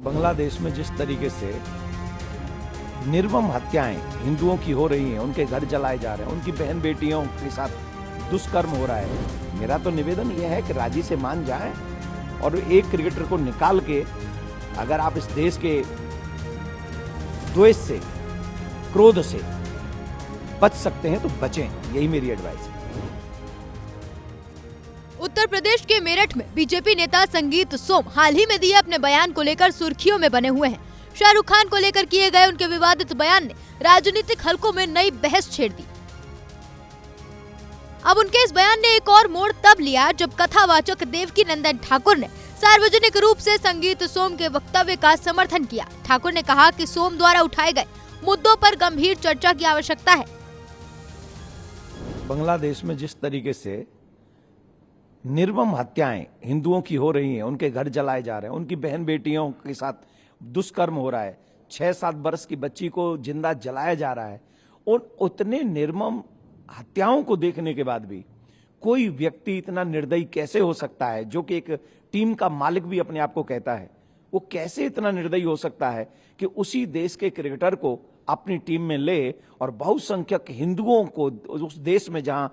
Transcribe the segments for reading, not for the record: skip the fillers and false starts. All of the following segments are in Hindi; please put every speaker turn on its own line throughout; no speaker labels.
बांग्लादेश में जिस तरीके से निर्मम हत्याएं हिंदुओं की हो रही हैं, उनके घर जलाए जा रहे हैं, उनकी बहन बेटियों के साथ दुष्कर्म हो रहा है, मेरा तो निवेदन यह है कि राजी से मान जाएं और एक क्रिकेटर को निकाल के अगर आप इस देश के द्वेष से, क्रोध से बच सकते हैं तो बचें, यही मेरी एडवाइस है।
उत्तर प्रदेश के मेरठ में बीजेपी नेता संगीत सोम हाल ही में दिए अपने बयान को लेकर सुर्खियों में बने हुए हैं। शाहरुख खान को लेकर किए गए उनके विवादित बयान ने राजनीतिक हलकों में नई बहस छेड़ दी। अब उनके इस बयान ने एक और मोड़ तब लिया जब कथावाचक देवकीनंदन ठाकुर ने सार्वजनिक रूप से संगीत सोम के वक्तव्य का समर्थन किया। ठाकुर ने कहा कि सोम द्वारा उठाए गए मुद्दों पर गंभीर चर्चा की आवश्यकता है।
बांग्लादेश में जिस तरीके से निर्मम हत्याएं हिंदुओं की हो रही हैं, उनके घर जलाए जा रहे हैं, उनकी बहन बेटियों के साथ दुष्कर्म हो रहा है, 6-7 वर्ष की बच्ची को जिंदा जलाया जा रहा है, और उतने निर्मम हत्याओं को देखने के बाद भी कोई व्यक्ति इतना निर्दयी कैसे हो सकता है, जो कि एक टीम का मालिक भी अपने आप को कहता है, वो कैसे इतना निर्दयी हो सकता है कि उसी देश के क्रिकेटर को अपनी टीम में ले और बहुसंख्यक हिंदुओं को उस देश में जहां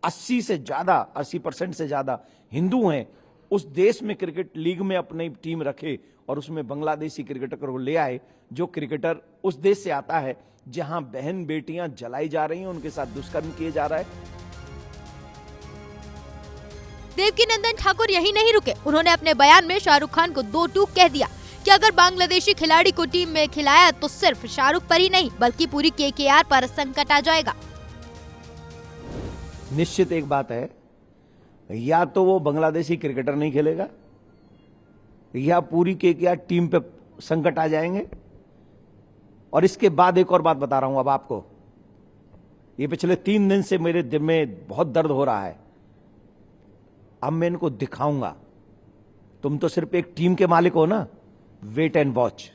80% से ज्यादा हिंदू हैं, उस देश में क्रिकेट लीग में अपनी टीम रखे और उसमें बांग्लादेशी क्रिकेटर को ले आए, जो क्रिकेटर उस देश से आता है जहां बहन बेटियां जलाई जा रही हैं, उनके साथ दुष्कर्म किए जा रहा है।
देवकीनंदन ठाकुर यही नहीं रुके, उन्होंने अपने बयान में शाहरुख खान को 2 टूक कह दिया कि अगर बांग्लादेशी खिलाड़ी को टीम में खिलाया तो सिर्फ शाहरुख पर ही नहीं बल्कि पूरी केकेआर पर संकट आ जाएगा।
निश्चित एक बात है, या तो वो बांग्लादेशी क्रिकेटर नहीं खेलेगा या पूरी केकेआर टीम पे संकट आ जाएंगे। और इसके बाद एक और बात बता रहा हूं अब आपको, ये पिछले 3 दिन से मेरे दिल में बहुत दर्द हो रहा है। अब मैं इनको दिखाऊंगा, तुम तो सिर्फ एक टीम के मालिक हो ना, वेट एंड वॉच।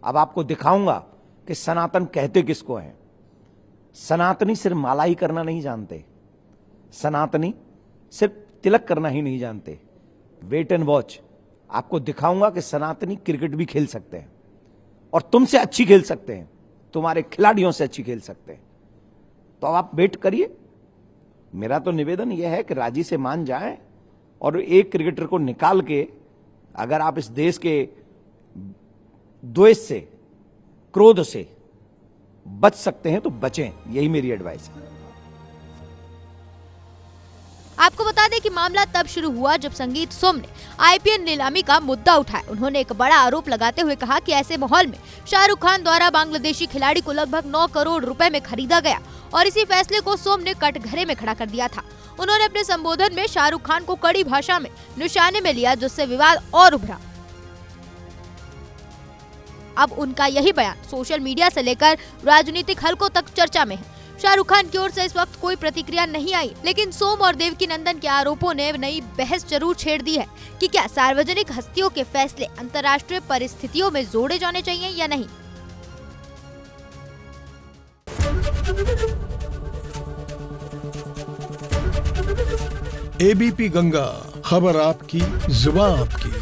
अब आपको दिखाऊंगा कि सनातन कहते किसको हैं। सनातनी सिर्फ माला ही करना नहीं जानते, सनातनी सिर्फ तिलक करना ही नहीं जानते। वेट एंड वॉच, आपको दिखाऊंगा कि सनातनी क्रिकेट भी खेल सकते हैं और तुमसे अच्छी खेल सकते हैं, तुम्हारे खिलाड़ियों से अच्छी खेल सकते हैं। तो अब आप वेट करिए। मेरा तो निवेदन यह है कि राजी से मान जाएं और एक क्रिकेटर को निकाल के अगर आप इस देश के द्वेष से, क्रोध से बच सकते हैं तो बचें, यही मेरी एडवाइस है।
आपको बता दें कि मामला तब शुरू हुआ जब संगीत सोम ने आईपीएल नीलामी का मुद्दा उठाया। उन्होंने एक बड़ा आरोप लगाते हुए कहा कि ऐसे माहौल में शाहरुख खान द्वारा बांग्लादेशी खिलाड़ी को लगभग 9 करोड़ रुपए में खरीदा गया और इसी फैसले को सोम ने कटघरे में खड़ा कर दिया था। उन्होंने अपने संबोधन में शाहरुख खान को कड़ी भाषा में निशाने में लिया, जिससे विवाद और उभरा। अब उनका यही बयान सोशल मीडिया से लेकर राजनीतिक हलकों तक चर्चा में है। शाहरुख खान की ओर से इस वक्त कोई प्रतिक्रिया नहीं आई, लेकिन सोम और देवकीनंदन के आरोपों ने नई बहस जरूर छेड़ दी है कि क्या सार्वजनिक हस्तियों के फैसले अंतर्राष्ट्रीय परिस्थितियों में जोड़े जाने चाहिए या नहीं।
एबीपी गंगा, खबर आपकी, जुबान आपकी।